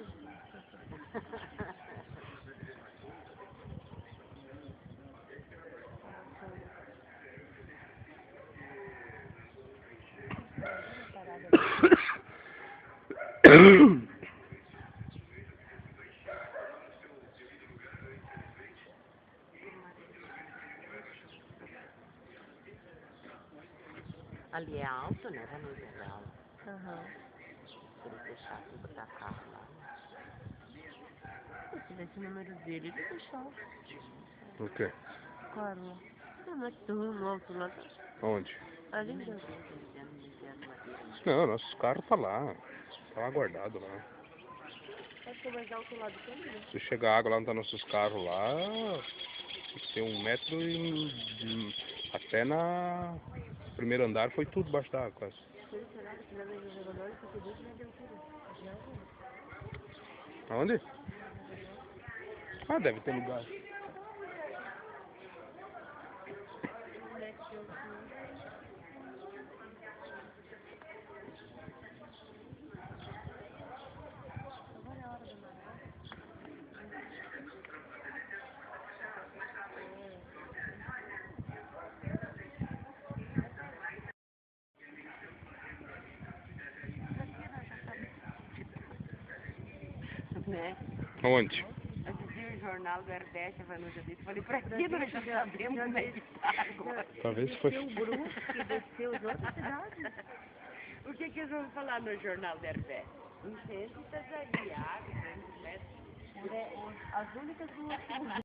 mundo. Ali é alto, né? Vai no geral. Aham. Se ele deixasse botar carro lá. Se tivesse o número dele, ele deixava. O quê? Claro. Não, mas tu no alto lá. Onde? Ali dentro. Não, nossos carros tá lá. Tá lá guardado lá. Acho que é mais alto lá do que ali. Se chegar água lá onde tá nossos carros lá, tem 1 metro até na primeiro andar foi tudo baixo d'água quase. Ele será que na mesa do elevador, só que dentro já deu tudo. Aonde? Ah, deve ter lugar. Né? Aonde? Eu dizia o jornal do RBS, a Vanusa disse. Falei, pra que nós já sabemos como é que tá agora? Talvez foi. O Brusque desceu de outra cidade. O que eles vão falar no jornal do RBS? Incêndio e pesaria, água, 200 metros. As únicas duas